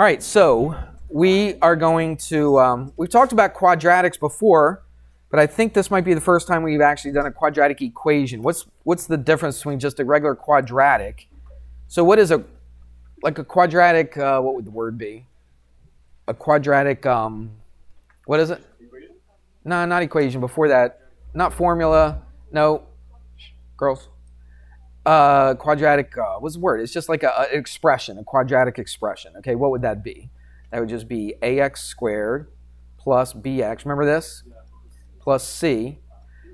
All right, so we are going to, we've talked about quadratics before, but I think this might be the first time we've actually done a quadratic equation. What's the difference between just a regular quadratic? So what is a quadratic, what would the word be? A quadratic, what is it? Equation? No, not equation, before that. Not formula, no, girls. Quadratic, what's the word? It's just like an expression, a quadratic expression. Okay, what would that be? That would just be ax squared plus bx, remember this? Plus c.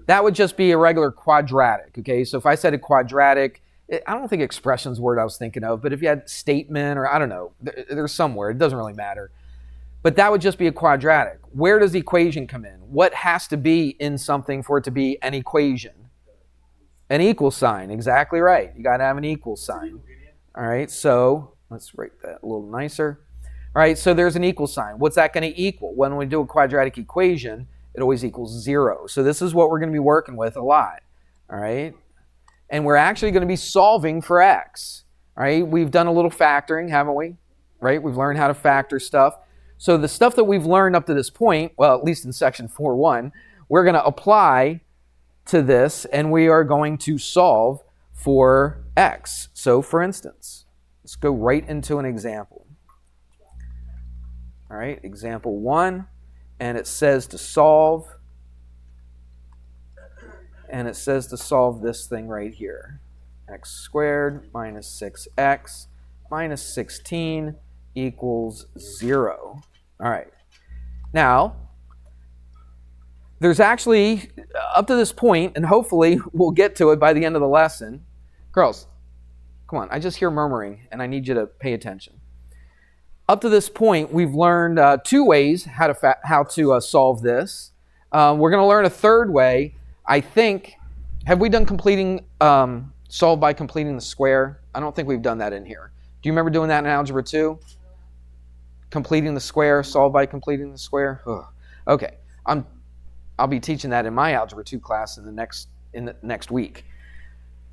That would just be a regular quadratic, okay? So if I said a quadratic, I don't think expression's the word I was thinking of, but if you had statement or I don't know, there's some word, it doesn't really matter. But that would just be a quadratic. Where does the equation come in? What has to be in something for it to be an equation? An equal sign, exactly right. You got to have an equal sign. All right, so let's write that a little nicer. All right, so there's an equal sign. What's that going to equal? When we do a quadratic equation, it always equals 0. So this is what we're going to be working with a lot. All right, and we're actually going to be solving for x. All right, we've done a little factoring, haven't we? Right, we've learned how to factor stuff. So the stuff that we've learned up to this point, well, at least in section 4.1, we're going to apply to this, and we are going to solve for x. So for instance, let's go right into an example. All right, example 1, and it says to solve, this thing right here. X squared minus 6x minus 16 equals 0. All right, now there's actually, up to this point, and hopefully we'll get to it by the end of the lesson. Girls, come on, I just hear murmuring, and I need you to pay attention. Up to this point, we've learned 2 ways how to solve this. We're going to learn a third way. I think, have we done solve by completing the square? I don't think we've done that in here. Do you remember doing that in Algebra 2? Completing the square, solve by completing the square? Ugh. Okay, I'll be teaching that in my Algebra 2 class in the next week.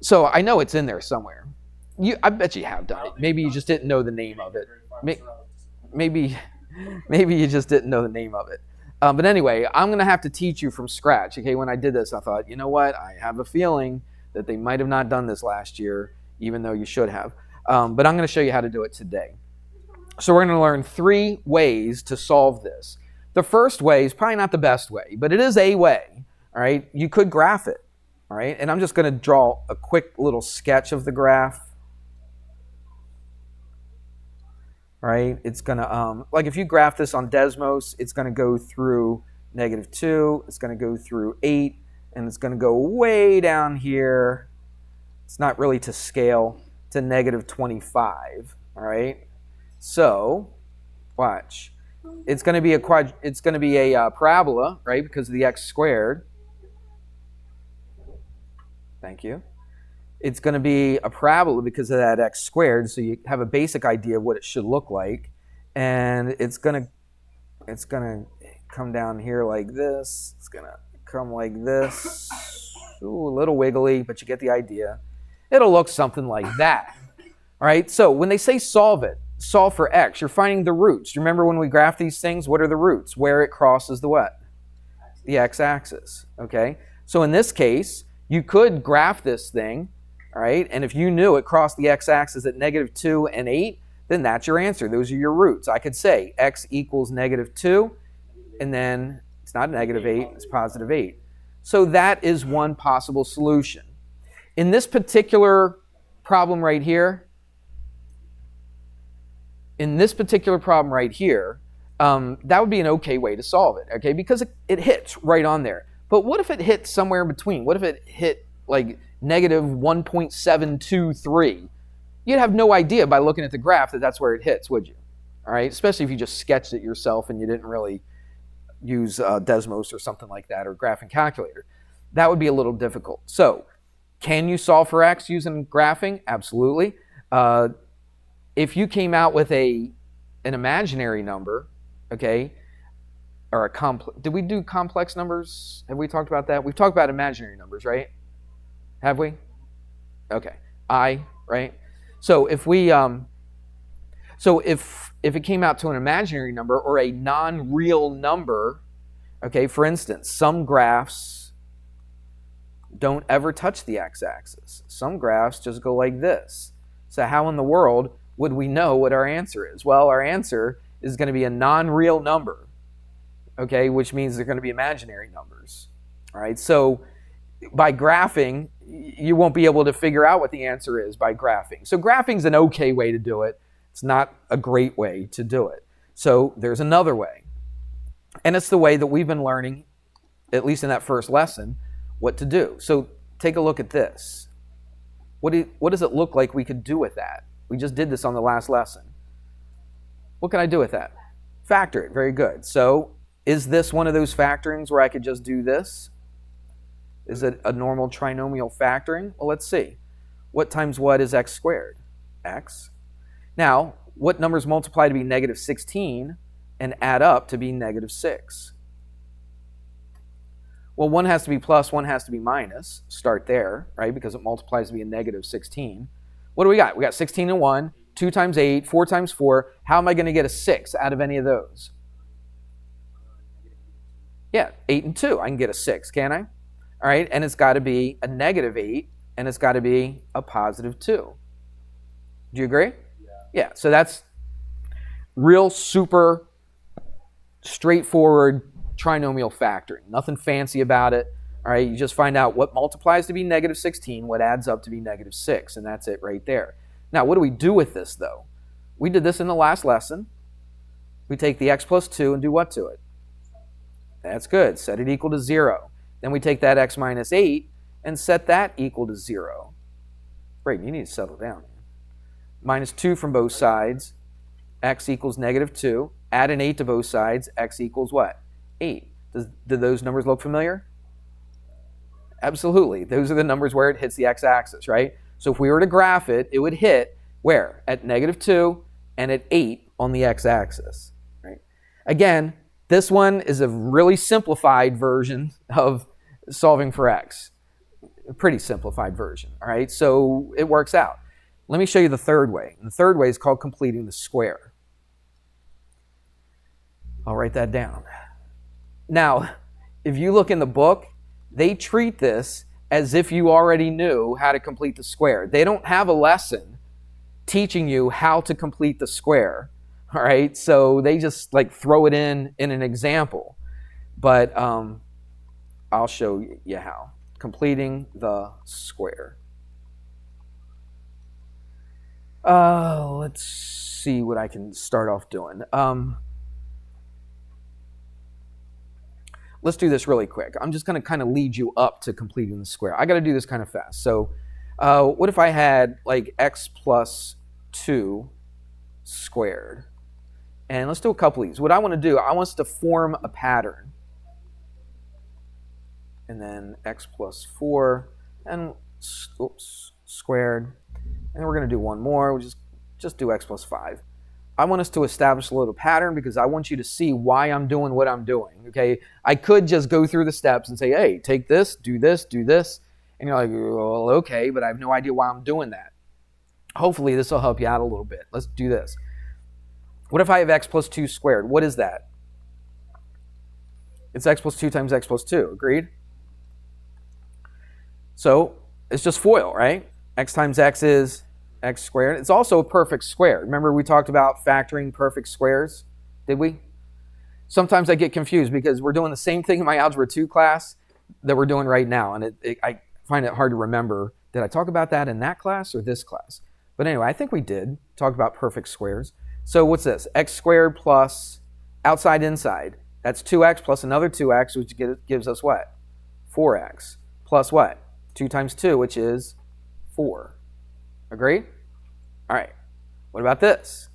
So I know it's in there somewhere. I bet you have done it. Maybe you just didn't know the name of it. Maybe you just didn't know the name of it. But anyway, I'm going to have to teach you from scratch. Okay, when I did this, I thought, you know what? I have a feeling that they might have not done this last year, even though you should have. But I'm going to show you how to do it today. So we're going to learn 3 ways to solve this. The first way is probably not the best way, but it is a way. All right, you could graph it. All right, and I'm just going to draw a quick little sketch of the graph. All right, it's going to, like if you graph this on Desmos, it's going to go through -2, it's going to go through 8, and it's going to go way down here. It's not really to scale, to -25. All right, so watch. It's going to be a parabola, right? Because of the x squared. Thank you. It's going to be a parabola because of that x squared, so you have a basic idea of what it should look like. And it's going to come down here like this. It's going to come like this. Ooh, a little wiggly, but you get the idea. It'll look something like that. All right, so when they say solve for x, you're finding the roots. Do you remember when we graph these things? What are the roots? Where it crosses the what? The x-axis, okay? So in this case, you could graph this thing, all right? And if you knew it crossed the x-axis at -2 and 8, then that's your answer. Those are your roots. I could say x equals -2, and then it's not -8, it's +8. So that is one possible solution. In this particular problem right here, that would be an okay way to solve it, okay? Because it hits right on there. But what if it hit somewhere in between? What if it hit like -1.723? You'd have no idea by looking at the graph that that's where it hits, would you? All right, especially if you just sketched it yourself and you didn't really use Desmos or something like that, or graphing calculator. That would be a little difficult. So, can you solve for x using graphing? Absolutely. If you came out with an imaginary number, okay, or a complex, did we do complex numbers? Have we talked about that? We've talked about imaginary numbers, right? Have we? Okay, right? So if we, So if it came out to an imaginary number or a non-real number, okay, for instance, some graphs don't ever touch the x-axis. Some graphs just go like this. So how in the world would we know what our answer is? Well, our answer is going to be a non-real number, okay, which means they're going to be imaginary numbers. All right, so by graphing, you won't be able to figure out what the answer is by graphing. So graphing is an okay way to do it. It's not a great way to do it. So there's another way. And it's the way that we've been learning, at least in that first lesson, what to do. So take a look at this. What does it look like we could do with that? We just did this on the last lesson. What can I do with that? Factor it. Very good. So is this one of those factorings where I could just do this? Is it a normal trinomial factoring? Well, let's see. What times what is x squared? X. Now, what numbers multiply to be negative 16 and add up to be negative 6? Well, one has to be plus, one has to be minus. Start there, right? Because it multiplies to be a negative 16. What do we got? We got 16 and 1, 2 times 8, 4 times 4. How am I going to get a 6 out of any of those? Yeah, 8 and 2. I can get a 6, can't I? All right, and it's got to be a negative 8, and it's got to be a positive 2. Do you agree? Yeah, so that's real super straightforward trinomial factoring. Nothing fancy about it. All right, you just find out what multiplies to be negative 16, what adds up to be negative 6, and that's it right there. Now, what do we do with this, though? We did this in the last lesson. We take the x plus 2 and do what to it? That's good. Set it equal to 0. Then we take that x minus 8 and set that equal to 0. Brayden, you need to settle down. Minus 2 from both sides, x equals negative 2. Add an 8 to both sides, x equals what? 8. Do those numbers look familiar? Absolutely. Those are the numbers where it hits the x-axis, right? So if we were to graph it, it would hit where? At negative 2 and at 8 on the x-axis, right? Again, this one is a really simplified version of solving for x. A pretty simplified version, all right? So it works out. Let me show you the third way. And the third way is called completing the square. I'll write that down. Now, if you look in the book, they treat this as if you already knew how to complete the square. They don't have a lesson teaching you how to complete the square, all right? So they just like throw it in an example. But I'll show you how. Completing the square. Let's see what I can start off doing. Let's do this really quick. I'm just going to kind of lead you up to completing the square. I got to do this kind of fast. So what if I had like x plus 2 squared? And let's do a couple of these. What I want to do, I want us to form a pattern. And then x plus 4 and squared. And then we're going to do one more. We'll just do x plus 5. I want us to establish a little pattern because I want you to see why I'm doing what I'm doing, okay? I could just go through the steps and say, hey, take this, do this, do this. And you're like, well, okay, but I have no idea why I'm doing that. Hopefully this will help you out a little bit. Let's do this. What if I have x plus 2 squared? What is that? It's x plus 2 times x plus 2, agreed? So it's just FOIL, right? X times x is x squared. It's also a perfect square. Remember we talked about factoring perfect squares? Did we? Sometimes I get confused because we're doing the same thing in my Algebra 2 class that we're doing right now. And I find it hard to remember, did I talk about that in that class or this class? But anyway, I think we did talk about perfect squares. So what's this? X squared plus outside inside. That's 2x plus another 2x, which gives us what? 4x. Plus what? 2 times 2, which is 4. Agreed? All right. What about this?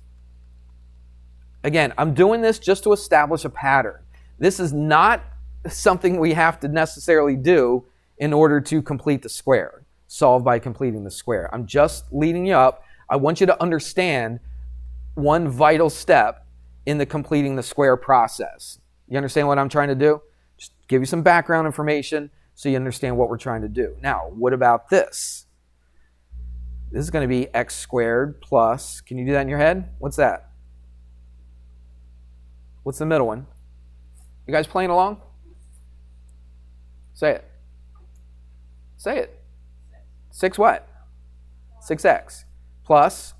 Again, I'm doing this just to establish a pattern. This is not something we have to necessarily do in order to complete the square, solve by completing the square. I'm just leading you up. I want you to understand one vital step in the completing the square process. You understand what I'm trying to do? Just give you some background information so you understand what we're trying to do. Now, what about this? This is going to be x squared plus, can you do that in your head? What's that? What's the middle one? You guys playing along? Say it. Say it. 6 what? 6x plus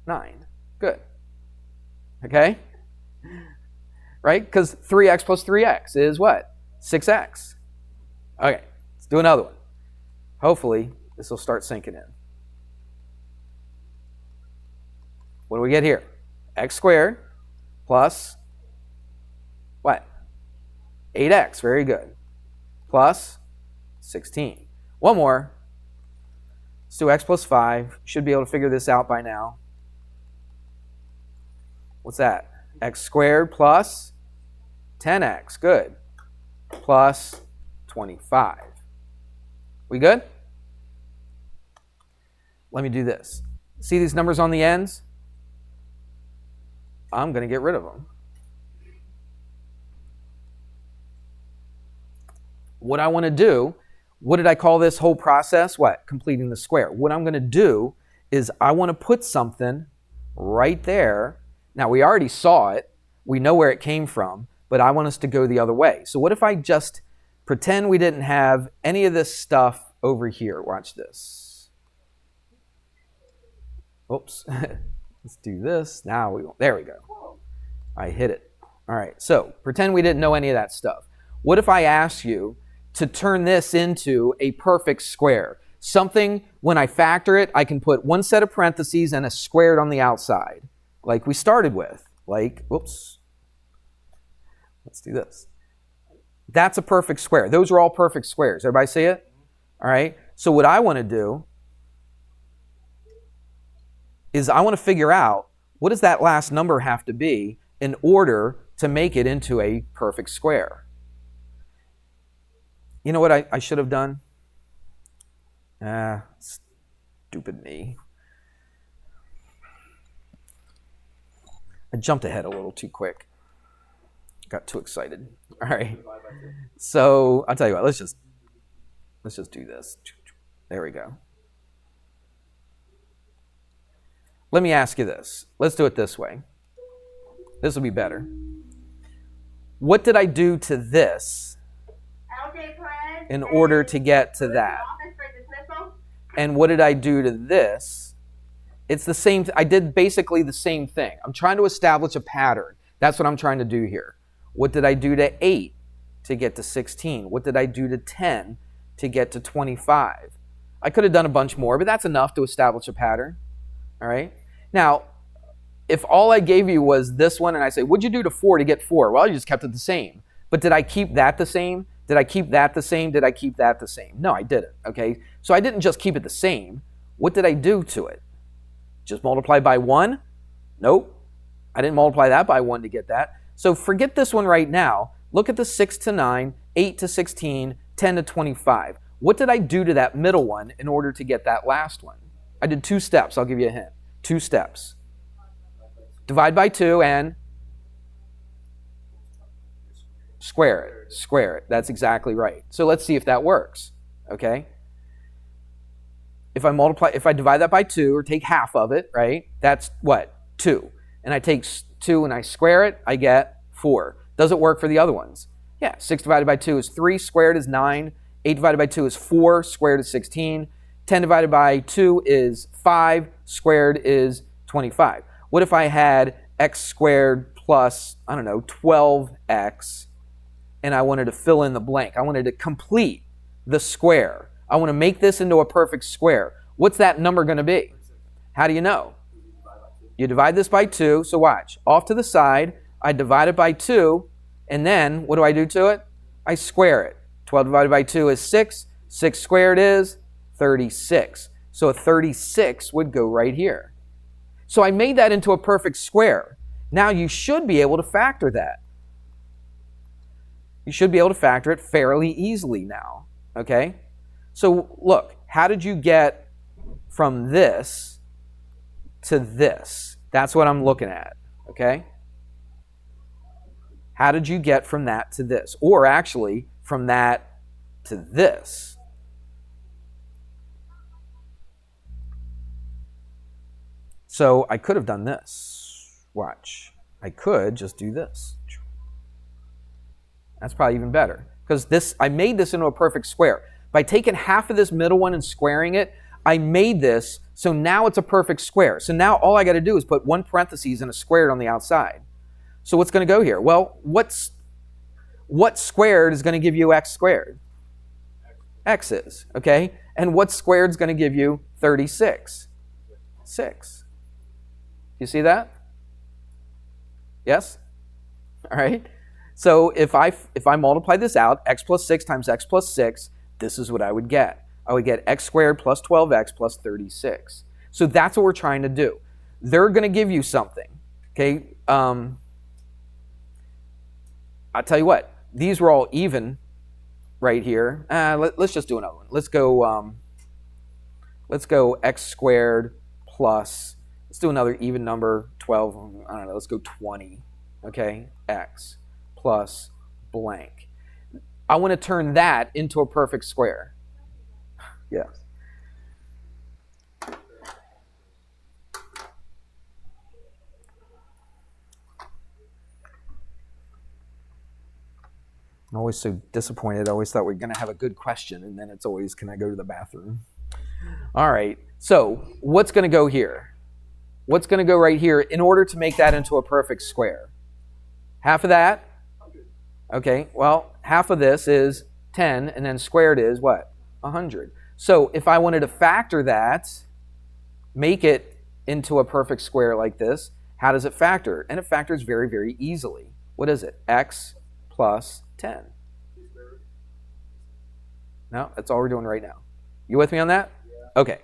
9. Good. Okay? Right? Because 3x plus 3x is what? 6x. Okay, let's do another one. Hopefully, this will start sinking in. What do we get here? X squared plus what? 8x. Very good. Plus 16. One more. Let's do x plus 5. You should be able to figure this out by now. What's that? X squared plus 10x. Good. Plus 25. We good? Let me do this. See these numbers on the ends? I'm going to get rid of them. What I want to do, what did I call this whole process? What? Completing the square. What I'm going to do is I want to put something right there. Now, we already saw it. We know where it came from, but I want us to go the other way. So what if I just pretend we didn't have any of this stuff over here? Watch this. Oops. Let's do this. Now we won't. There we go. I hit it. All right. So pretend we didn't know any of that stuff. What if I ask you to turn this into a perfect square? Something, when I factor it, I can put one set of parentheses and a squared on the outside, like we started with. Like, whoops. Let's do this. That's a perfect square. Those are all perfect squares. Everybody see it? All right. So what I want to do is I want to figure out what does that last number have to be in order to make it into a perfect square. You know what I should have done? Stupid me. I jumped ahead a little too quick. Got too excited. All right. So I'll tell you what, let's just do this. There we go. Let me ask you this. Let's do it this way. This will be better. What did I do to this in order to get to that? And what did I do to this? It's the same. I did basically the same thing. I'm trying to establish a pattern. That's what I'm trying to do here. What did I do to 8 to get to 16? What did I do to 10 to get to 25? I could have done a bunch more, but that's enough to establish a pattern. All right? Now, if all I gave you was this one and I say, what'd you do to 4 to get 4? Well, you just kept it the same. But did I keep that the same? Did I keep that the same? Did I keep that the same? No, I didn't. Okay? So I didn't just keep it the same. What did I do to it? Just multiply by 1? Nope. I didn't multiply that by 1 to get that. So forget this one right now. Look at the 6 to 9, 8 to 16, 10 to 25. What did I do to that middle one in order to get that last one? I did 2 steps. I'll give you a hint. 2 steps. Divide by 2 and square it. Square it. That's exactly right. So let's see if that works. Okay? If I divide that by 2 or take half of it, right? That's what? 2. And I take 2 and I square it, I get 4. Does it work for the other ones? Yeah, 6 divided by 2 is 3, squared is 9. 8 divided by 2 is 4, squared is 16. 10 divided by 2 is 5, squared is 25. What if I had x squared plus, 12x, and I wanted to fill in the blank? I wanted to complete the square. I want to make this into a perfect square. What's that number going to be? How do you know? You divide this by 2, so watch. Off to the side, I divide it by 2, and then what do I do to it? I square it. 12 divided by 2 is 6. 6 squared is 36. So a 36 would go right here. So I made that into a perfect square. Now you should be able to factor that. You should be able to factor it fairly easily now. Okay? So look, how did you get from this to this? That's what I'm looking at. Okay? How did you get from that to this? Or actually, from that to this? So I could have done this. Watch. I could just do this. That's probably even better. Because I made this into a perfect square. By taking half of this middle one and squaring it, I made this, so now it's a perfect square. So now all I got to do is put one parentheses and a squared on the outside. So what's going to go here? Well, what squared is going to give you x squared? X is, okay? And what squared is going to give you 36? 6. You see that? Yes? All right. So if I multiply this out, x plus 6 times x plus 6, this is what I would get. I would get x squared plus 12x plus 36. So that's what we're trying to do. They're going to give you something. Okay. I'll tell you what. These were all even right here. Let's just do another one. Let's go x squared plus, let's do another even number, 12. I don't know. Let's go 20. Okay. X plus blank. I want to turn that into a perfect square. Yes. I'm always so disappointed. I always thought we were going to have a good question, and then it's always, can I go to the bathroom? All right. So what's going to go here? What's going to go right here in order to make that into a perfect square? Half of that? Okay. Well, half of this is 10, and then squared is what? 100. So if I wanted to factor that, make it into a perfect square like this, how does it factor? And it factors very, very easily. What is it? X plus 10. No, that's all we're doing right now. You with me on that? Yeah. Okay.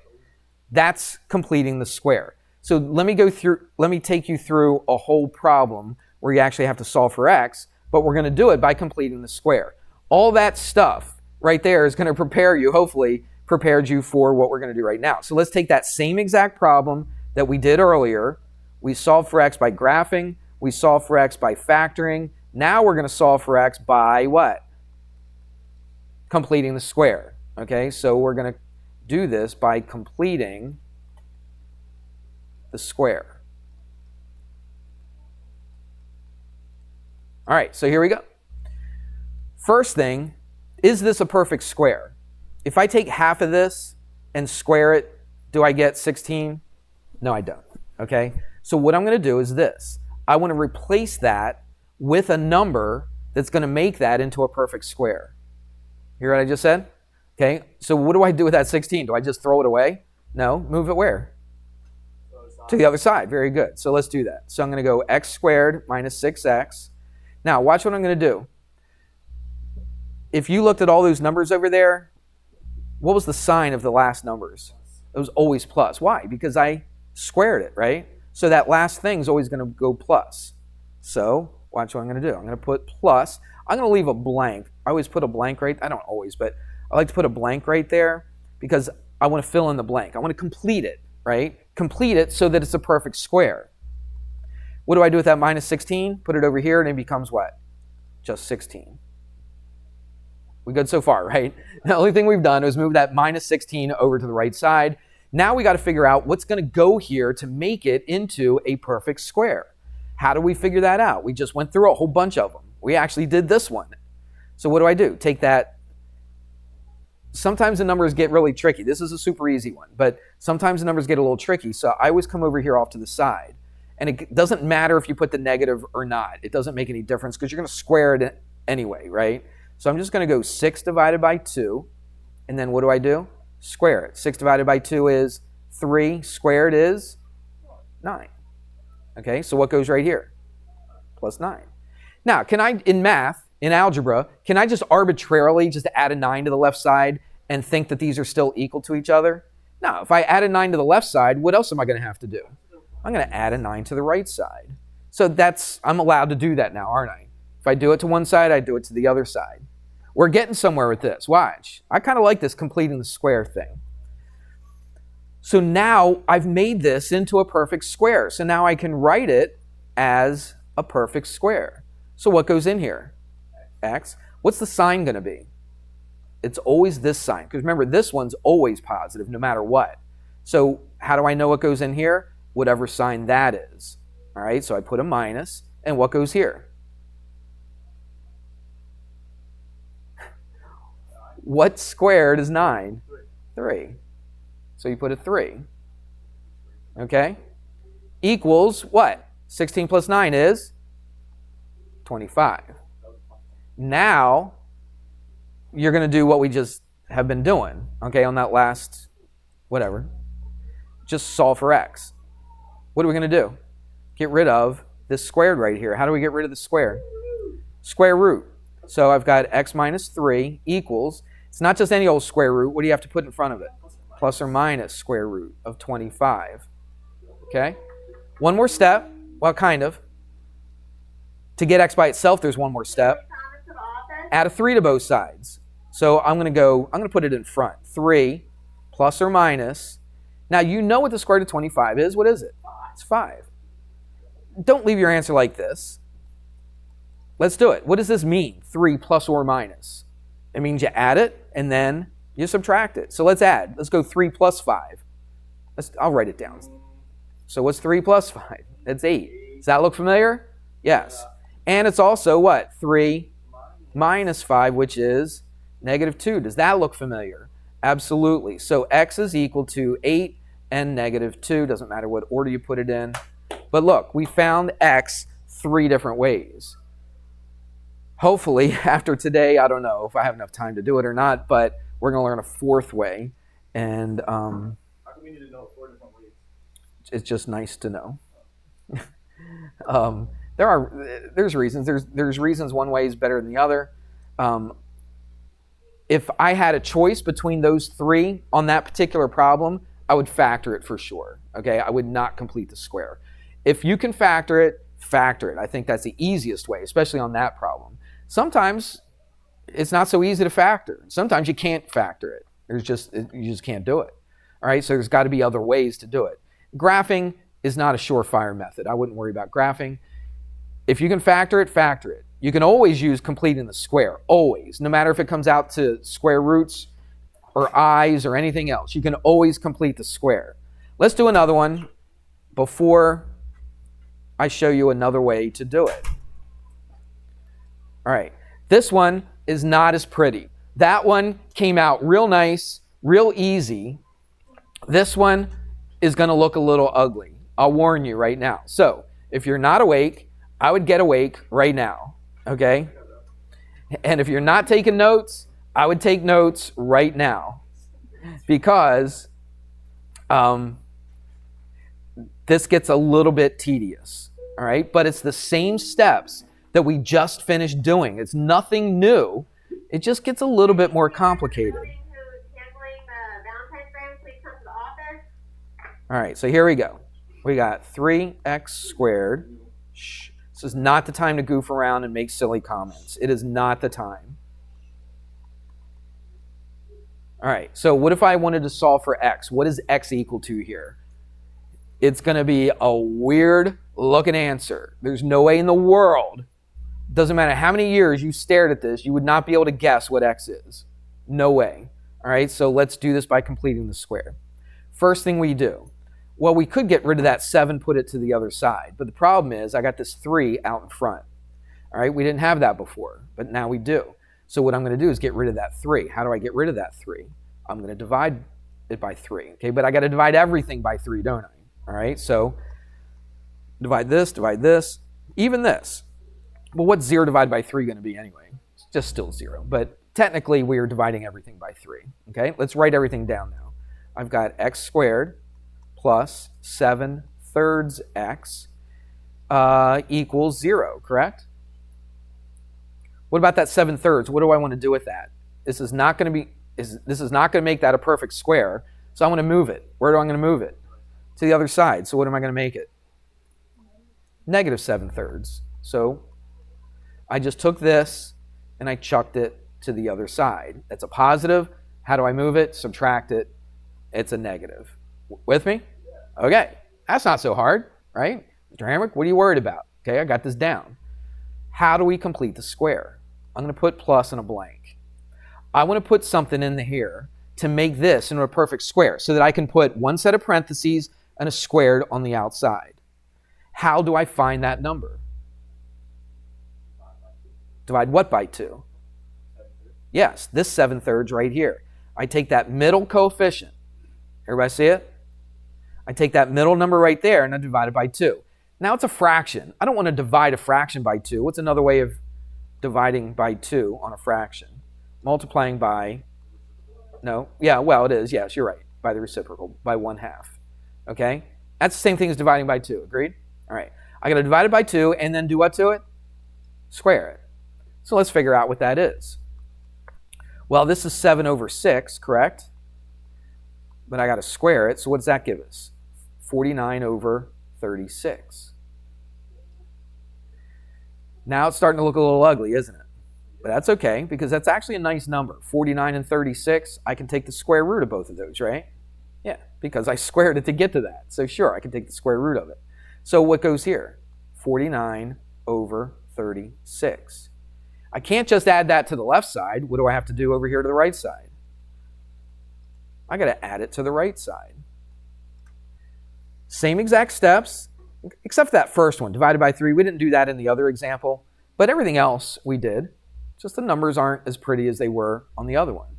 That's completing the square. So let me take you through a whole problem where you actually have to solve for x, but we're going to do it by completing the square. All that stuff right there is going to prepare you, hopefully, prepared you for what we're going to do right now. So let's take that same exact problem that we did earlier. We solved for x by graphing. We solved for x by factoring. Now we're going to solve for x by what? Completing the square. Okay, so we're going to do this by completing the square. All right, so here we go. First thing, is this a perfect square? If I take half of this and square it, do I get 16? No, I don't. Okay, so what I'm going to do is this. I want to replace that with a number that's going to make that into a perfect square. Hear what I just said? Okay, so what do I do with that 16? Do I just throw it away? No, move it where? To the other side. Very good. So let's do that. So I'm going to go x squared minus 6x. Now, watch what I'm going to do. If you looked at all those numbers over there, what was the sign of the last numbers? It was always plus. Why? Because I squared it, right? So that last thing is always going to go plus. So watch what I'm going to do. I'm going to put plus. I'm going to leave a blank. I always put a blank right. I don't always, but I like to put a blank right there because I want to fill in the blank. I want to complete it, right? Complete it so that it's a perfect square. What do I do with that minus 16? Put it over here and it becomes what? Just 16. We good so far, right? The only thing we've done is move that minus 16 over to the right side. Now we got to figure out what's going to go here to make it into a perfect square. How do we figure that out? We just went through a whole bunch of them. We actually did this one. So what do? Take that. Sometimes the numbers get really tricky. This is a super easy one, but sometimes the numbers get a little tricky. So I always come over here off to the side. And it doesn't matter if you put the negative or not. It doesn't make any difference because you're going to square it anyway, right? So I'm just going to go 6 divided by 2. And then what do? Square it. 6 divided by 2 is 3. Squared is 9. Okay, so what goes right here? Plus 9. Now, can I, in math, in algebra, can I just arbitrarily just add a 9 to the left side and think that these are still equal to each other? No, if I add a 9 to the left side, what else am I going to have to do? I'm going to add a 9 to the right side. So I'm allowed to do that now, aren't I? If I do it to one side, I do it to the other side. We're getting somewhere with this. Watch. I kind of like this completing the square thing. So now I've made this into a perfect square. So now I can write it as a perfect square. So what goes in here? X. What's the sign going to be? It's always this sign. Because remember, this one's always positive no matter what. So how do I know what goes in here? whatever sign that is. All right, so I put a minus, and what goes here? What squared is 9? 3. So you put a 3. Okay? Equals what? 16 plus 9 is 25. Now, you're going to do what we just have been doing, okay, on that last whatever. Just solve for x. What are we going to do? Get rid of this squared right here. How do we get rid of the square? Square root. So I've got x minus 3 equals, it's not just any old square root. What do you have to put in front of it? Plus or minus square root of 25. Okay? One more step. Well, kind of. To get x by itself, there's one more step. Add a 3 to both sides. So I'm going to put it in front. 3 plus or minus. Now, you know what the square root of 25 is. What is it? It's 5. Don't leave your answer like this. Let's do it. What does this mean? 3 plus or minus. It means you add it, and then you subtract it. So let's add. Let's go 3 plus 5. I'll write it down. So what's 3 plus 5? That's 8. Does that look familiar? Yes. And it's also what? 3 minus 5, which is negative 2. Does that look familiar? Absolutely. So x is equal to 8 and negative 2. Doesn't matter what order you put it in. But look, we found x 3 different ways. Hopefully, after today, I don't know if I have enough time to do it or not, but we're going to learn a 4th way. And how come we need to know 4 different ways? It's just nice to know. There's reasons. There's reasons one way is better than the other. If I had a choice between those 3 on that particular problem, I would factor it for sure. Okay, I would not complete the square. If you can factor it, factor it. I think that's the easiest way, especially on that problem. Sometimes it's not so easy to factor. Sometimes you can't factor it. You just can't do it. All right, so there's got to be other ways to do it. Graphing is not a surefire method. I wouldn't worry about graphing. If you can factor it, factor it. You can always use completing the square, always. No matter if it comes out to square roots or i's or anything else, you can always complete the square. Let's do another one before I show you another way to do it. All right, this one is not as pretty. That one came out real nice, real easy. This one is going to look a little ugly. I'll warn you right now. So if you're not awake, I would get awake right now, okay? And if you're not taking notes, I would take notes right now because this gets a little bit tedious, all right? But it's the same steps that we just finished doing. It's nothing new. It just gets a little bit more complicated. All right, so here we go. We got 3x squared. Shh. This is not the time to goof around and make silly comments. It is not the time. All right, so what if I wanted to solve for x? What is x equal to here? It's going to be a weird looking answer. There's no way in the world, doesn't matter how many years you stared at this, you would not be able to guess what x is. No way. All right, so let's do this by completing the square. First thing we do, well, we could get rid of that 7, put it to the other side. But the problem is I got this 3 out in front. All right, we didn't have that before, but now we do. So what I'm going to do is get rid of that 3. How do I get rid of that 3? I'm going to divide it by 3. Okay, but I got to divide everything by 3, don't I? All right, so divide this, even this. Well, what's 0 divided by 3 going to be anyway? It's just still 0. But technically, we are dividing everything by 3. Okay, let's write everything down now. I've got x squared plus 7/3 x equals 0, correct? What about that 7/3? What do I want to do with that? This is not going to make that a perfect square, so I'm going to move it. Where do I going to move it? To the other side. So what am I going to make it? Negative 7/3. So I just took this and I chucked it to the other side. That's a positive. How do I move it? Subtract it. It's a negative. With me? Okay. That's not so hard, right? Mr. Hamrick, what are you worried about? Okay, I got this down. How do we complete the square? I'm going to put plus and a blank. I want to put something in here to make this into a perfect square so that I can put one set of parentheses and a squared on the outside. How do I find that number? Divide what by 2? Yes, this 7/3 right here. I take that middle coefficient. Everybody see it? I take that middle number right there and I divide it by 2. Now it's a fraction. I don't want to divide a fraction by 2. What's another way of dividing by 2 on a fraction? Multiplying by, no, yeah, well, it is. Yes, you're right. By the reciprocal, by 1/2. Okay? That's the same thing as dividing by 2. Agreed? All right. I got to divide it by 2 and then do what to it? Square it. So let's figure out what that is. Well, this is 7/6, correct? But I got to square it. So what does that give us? 49/36. Now it's starting to look a little ugly, isn't it? But that's okay, because that's actually a nice number. 49 and 36, I can take the square root of both of those, right? Yeah, because I squared it to get to that. So sure, I can take the square root of it. So what goes here? 49/36. I can't just add that to the left side. What do I have to do over here to the right side? I got to add it to the right side. Same exact steps, except for that first one, divided by 3. We didn't do that in the other example, but everything else we did. Just the numbers aren't as pretty as they were on the other one.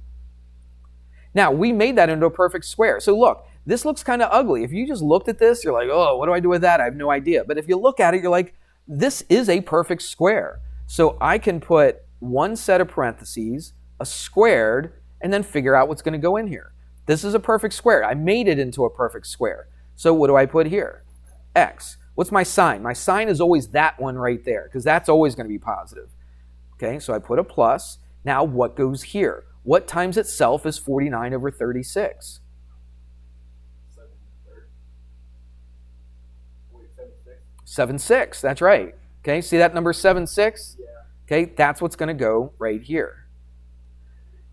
Now, we made that into a perfect square. So look, this looks kind of ugly. If you just looked at this, you're like, oh, what do I do with that? I have no idea. But if you look at it, you're like, this is a perfect square. So I can put one set of parentheses, a squared, and then figure out what's going to go in here. This is a perfect square. I made it into a perfect square. So what do I put here? X. What's my sign? My sign is always that one right there, because that's always going to be positive. Okay, so I put a plus. Now what goes here? What times itself is 49/36? 7/6, that's right. Okay, see that number 7/6? Yeah. Okay, that's what's going to go right here.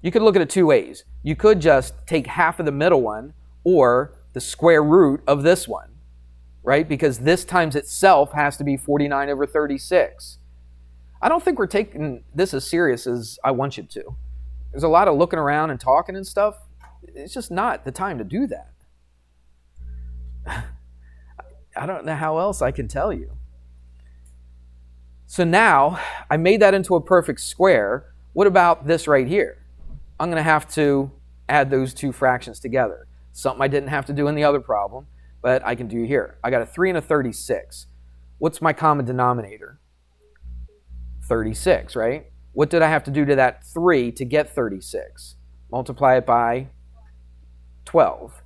You could look at it two ways. You could just take half of the middle one or the square root of this one, right? Because this times itself has to be 49/36. I don't think we're taking this as serious as I want you to. There's a lot of looking around and talking and stuff. It's just not the time to do that. I don't know how else I can tell you. So now I made that into a perfect square. What about this right here? I'm going to have to add those two fractions together. Something I didn't have to do in the other problem, but I can do here. I got a 3 and a 36. What's my common denominator? 36, right? What did I have to do to that 3 to get 36? Multiply it by 12,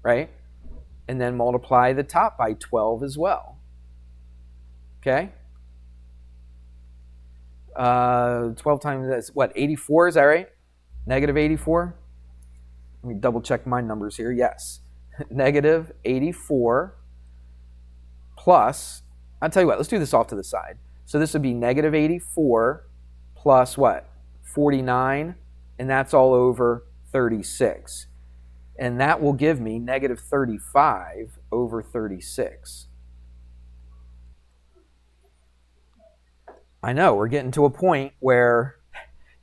right? And then multiply the top by 12 as well. Okay? 12 times, that's what, 84, is that right? Negative 84? Let me double check my numbers here. Yes. Negative 84 plus, I'll tell you what, let's do this off to the side. So this would be negative 84 plus what? 49, and that's all over 36. And that will give me negative 35/36. I know, we're getting to a point where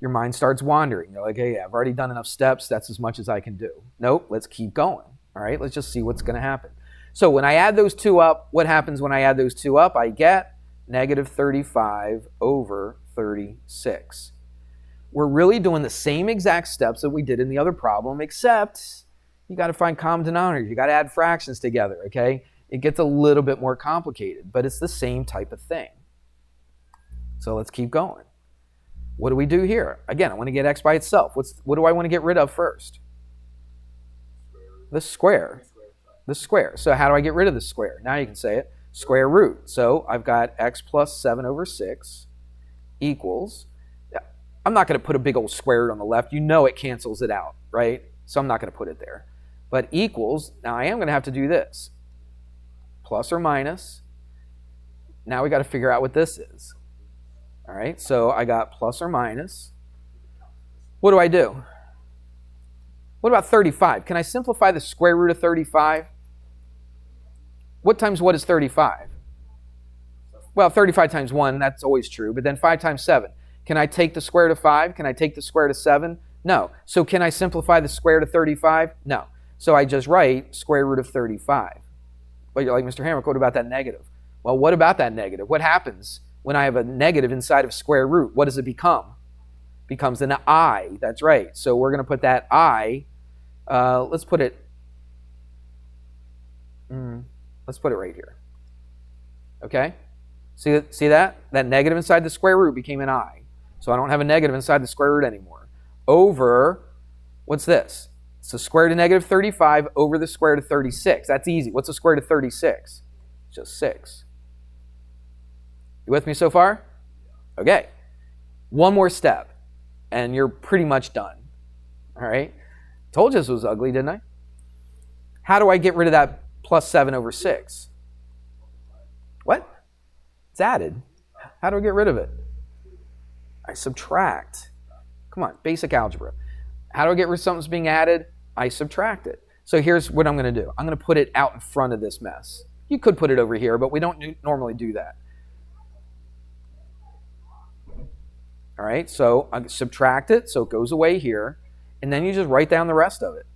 your mind starts wandering. You're like, hey, I've already done enough steps. That's as much as I can do. Nope, let's keep going. All right, let's just see what's going to happen. So when I add those two up, what happens when I add those two up? I get negative 35/36. We're really doing the same exact steps that we did in the other problem, except you got to find common denominators. You got to add fractions together, okay? It gets a little bit more complicated, but it's the same type of thing. So let's keep going. What do we do here? Again, I want to get x by itself. What do I want to get rid of first? The square. The square. So how do I get rid of the square? Now you can say it. Square root. So I've got x plus 7/6 equals, I'm not going to put a big old square root on the left. You know it cancels it out, right? So I'm not going to put it there. But equals, now I am going to have to do this. Plus or minus. Now we got to figure out what this is. All right, so I got plus or minus. What do I do? What about 35? Can I simplify the square root of 35? What times what is 35? Well, 35 times 1, that's always true, but then 5 times 7. Can I take the square root of 5? Can I take the square root of 7? No. So can I simplify the square root of 35? No. So I just write square root of 35. But you're like, Mr. Hamrick, what about that negative? Well, what about that negative? What happens when I have a negative inside of square root? What does it become? It becomes an I. That's right. So we're going to put that I. Let's put it right here. Okay? See that? That negative inside the square root became an I. So I don't have a negative inside the square root anymore. Over, what's this? It's the square root of negative 35 over the square root of 36. That's easy. What's the square root of 36? It's just 6. You with me so far? Okay. One more step, and you're pretty much done. All right? Told you this was ugly, didn't I? How do I get rid of that plus 7 over 6? What? It's added. How do I get rid of it? I subtract. Come on, basic algebra. How do I get rid of something that's being added? I subtract it. So here's what I'm going to do. I'm going to put it out in front of this mess. You could put it over here, but we don't normally do that. All right, so I subtract it, so it goes away here, and then you just write down the rest of it.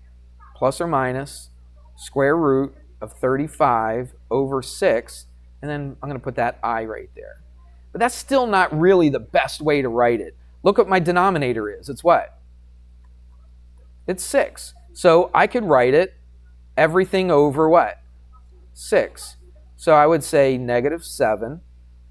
Plus or minus square root of 35 over 6, and then I'm going to put that I right there. But that's still not really the best way to write it. Look what my denominator is. It's what? It's 6. So I could write it everything over what? 6. So I would say negative 7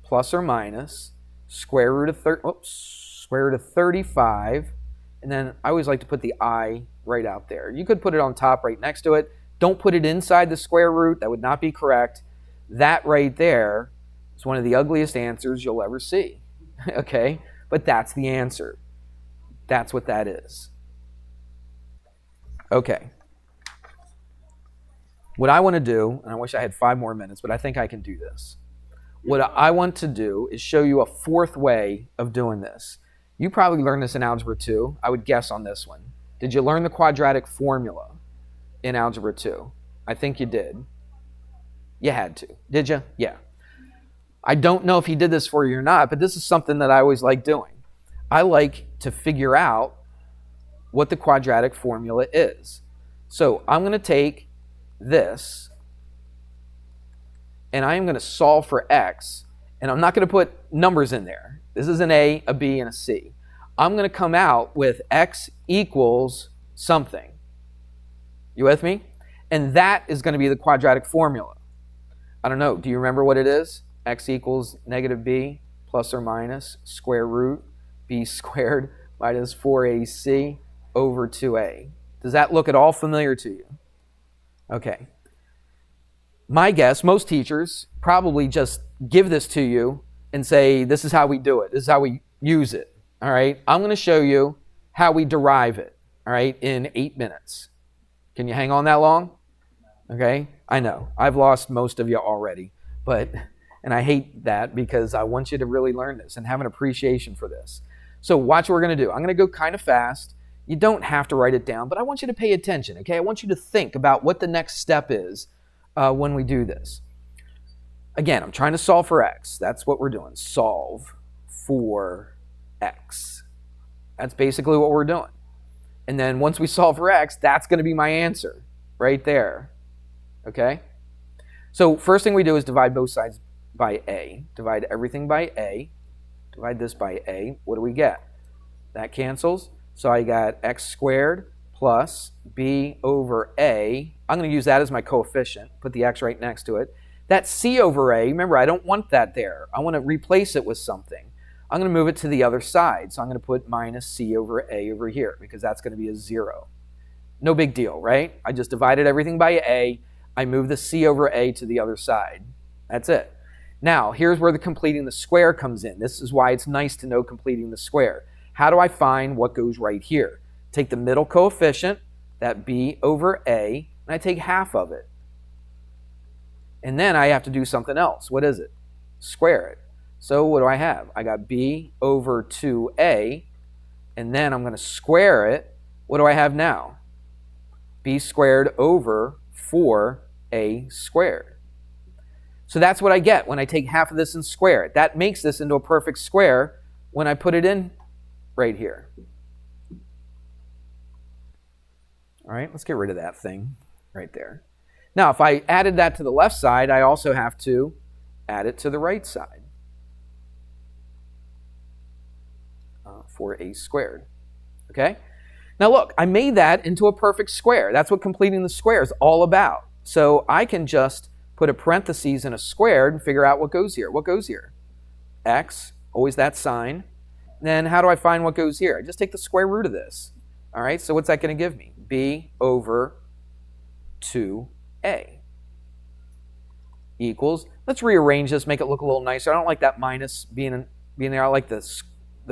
plus or minus square root of 35. And then I always like to put the I right out there. You could put it on top right next to it. Don't put it inside the square root. That would not be correct. That right there is one of the ugliest answers you'll ever see. Okay? But that's the answer. That's what that is. Okay. What I want to do, and I wish I had 5 more minutes, but I think I can do this. What I want to do is show you a fourth way of doing this. You probably learned this in Algebra 2. I would guess on this one. Did you learn the quadratic formula in Algebra 2? I think you did. You had to. Did you? Yeah. I don't know if he did this for you or not, but this is something that I always like doing. I like to figure out what the quadratic formula is. So I'm going to take this, and I am going to solve for x, and I'm not going to put numbers in there. This is an A, a B, and a C. I'm going to come out with x equals something. You with me? And that is going to be the quadratic formula. I don't know. Do you remember what it is? X equals negative b plus or minus square root b squared minus 4ac over 2a. Does that look at all familiar to you? Okay. My guess, most teachers probably just give this to you and say, this is how we do it. This is how we use it. All right. I'm going to show you how we derive it. All right. In 8 minutes. Can you hang on that long? Okay. I know. I've lost most of you already, and I hate that because I want you to really learn this and have an appreciation for this. So watch what we're going to do. I'm going to go kind of fast. You don't have to write it down, but I want you to pay attention, okay? I want you to think about what the next step is when we do this. Again, I'm trying to solve for x. That's what we're doing. Solve for x. That's basically what we're doing. And then once we solve for x, that's going to be my answer right there, okay? So first thing we do is divide both sides by a. Divide everything by a. Divide this by a. What do we get? That cancels. So I got x squared plus b over a. I'm going to use that as my coefficient. Put the x right next to it. That c over a, remember, I don't want that there. I want to replace it with something. I'm going to move it to the other side. So I'm going to put minus c over a over here because that's going to be a 0. No big deal, right? I just divided everything by a. I move the c over a to the other side. That's it. Now, here's where the completing the square comes in. This is why it's nice to know completing the square. How do I find what goes right here? Take the middle coefficient, that b over a, and I take half of it. And then I have to do something else. What is it? Square it. So what do I have? I got b over 2a, and then I'm going to square it. What do I have now? b squared over 4a squared. So that's what I get when I take half of this and square it. That makes this into a perfect square when I put it in right here. All right, let's get rid of that thing right there. Now, if I added that to the left side, I also have to add it to the right side. 4a squared. Okay? Now look, I made that into a perfect square. That's what completing the square is all about. So I can just put a parentheses in a squared and figure out what goes here. What goes here? X, always that sign. Then how do I find what goes here? I just take the square root of this. All right, so what's that going to give me? B over 2a equals, let's rearrange this, make it look a little nicer. I don't like that minus being there. I like the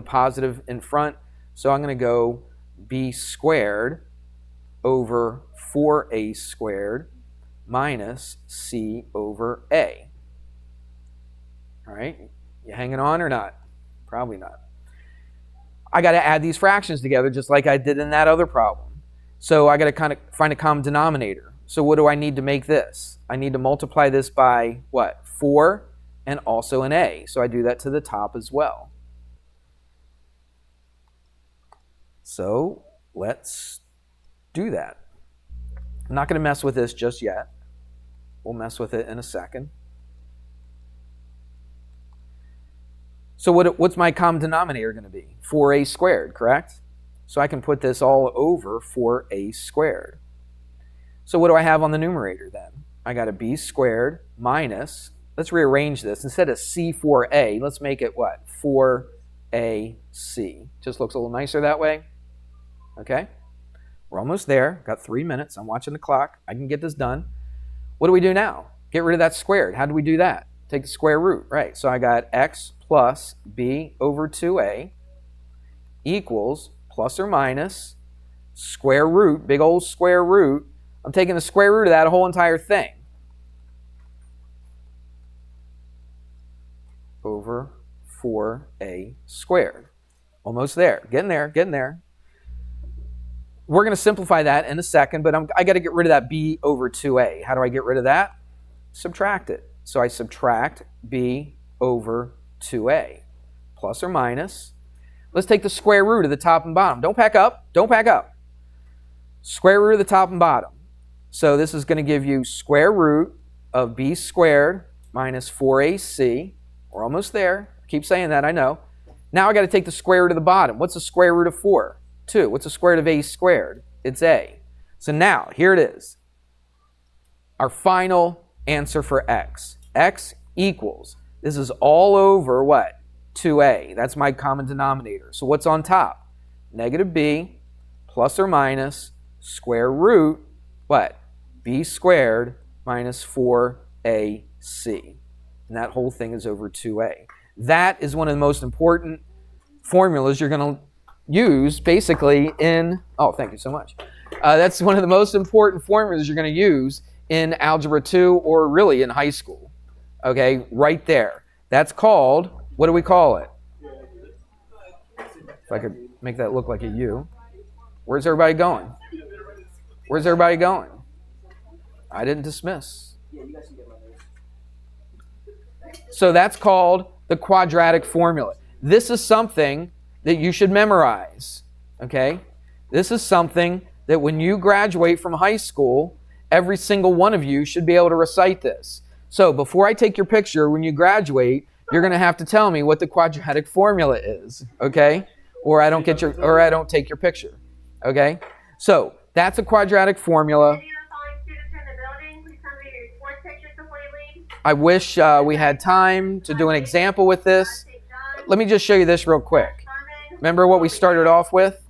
positive in front. So I'm going to go b squared over 4a squared minus c over a. All right, you hanging on or not? Probably not. I got to add these fractions together just like I did in that other problem. So I got to kind of find a common denominator. So what do I need to make this? I need to multiply this by what? 4 and also an a. So I do that to the top as well. So let's do that. I'm not going to mess with this just yet. We'll mess with it in a second. So what's my common denominator going to be? 4a squared, correct? So I can put this all over 4a squared. So what do I have on the numerator then? I got a b squared minus, let's rearrange this. Instead of c4a, let's make it what? 4ac. Just looks a little nicer that way. Okay? We're almost there. Got 3 minutes. I'm watching the clock. I can get this done. What do we do now? Get rid of that squared. How do we do that? Take the square root, right? So I got x plus b over 2a equals plus or minus square root, big old square root. I'm taking the square root of that whole entire thing over 4a squared. Almost there. Getting there, getting there. We're going to simplify that in a second, but I got to get rid of that b over 2a. How do I get rid of that? Subtract it. So I subtract b over 2a plus or minus. Let's take the square root of the top and bottom. Don't pack up. Don't pack up. Square root of the top and bottom. So this is going to give you square root of b squared minus 4ac. We're almost there. Keep saying that, I know. Now I got to take the square root of the bottom. What's the square root of 4? 2. What's the square root of a squared? It's a. So now, here it is. Our final answer for x. X equals, this is all over what? 2a. That's my common denominator. So what's on top? Negative b plus or minus square root, what? B squared minus 4ac. And that whole thing is over 2a. That is one of the most important formulas you're going to use basically in, oh, thank you so much. That's one of the most important formulas you're going to use in Algebra 2 or really in high school. Okay, right there. That's called, what do we call it? If I could make that look like a U. Where's everybody going? Where's everybody going? I didn't dismiss. So that's called the quadratic formula. This is something that you should memorize. Okay? This is something that when you graduate from high school, every single one of you should be able to recite this. So before I take your picture, when you graduate, you're going to have to tell me what the quadratic formula is. Okay? Or I don't take your picture. Okay? So that's a quadratic formula. I wish we had time to do an example with this. Let me just show you this real quick. Remember what we started off with?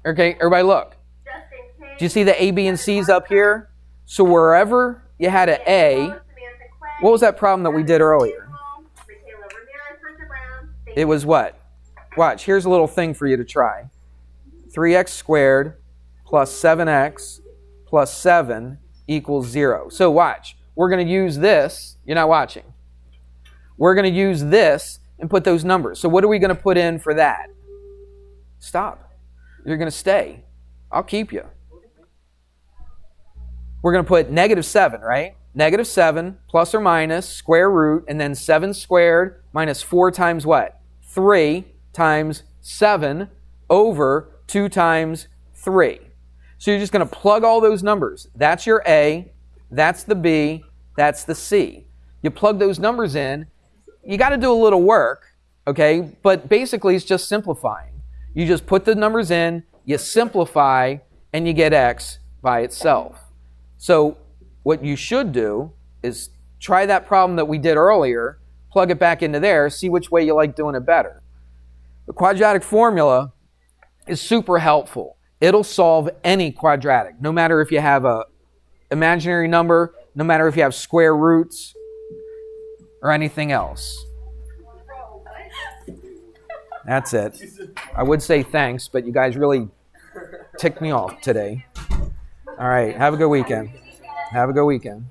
Okay, everybody look. Do you see the A, B, and C's up here? So wherever you had an A, what was that problem that we did earlier? It was what? Watch, here's a little thing for you to try. 3x squared plus 7x plus 7 equals 0. So watch, we're going to use this. You're not watching. We're going to use this and put those numbers. So what are we going to put in for that? Stop. You're going to stay. I'll keep you. We're going to put negative 7, right? Negative 7 plus or minus square root, and then 7 squared minus 4 times what? 3 times 7 over 2 times 3. So you're just going to plug all those numbers. That's your A, that's the B, that's the C. You plug those numbers in. You got to do a little work, okay? But basically it's just simplifying. You just put the numbers in, you simplify, and you get X by itself. So what you should do is try that problem that we did earlier, plug it back into there, see which way you like doing it better. The quadratic formula is super helpful. It'll solve any quadratic, no matter if you have an imaginary number, no matter if you have square roots, or anything else. That's it. I would say thanks, but you guys really ticked me off today. All right, have a good weekend. Have a good weekend.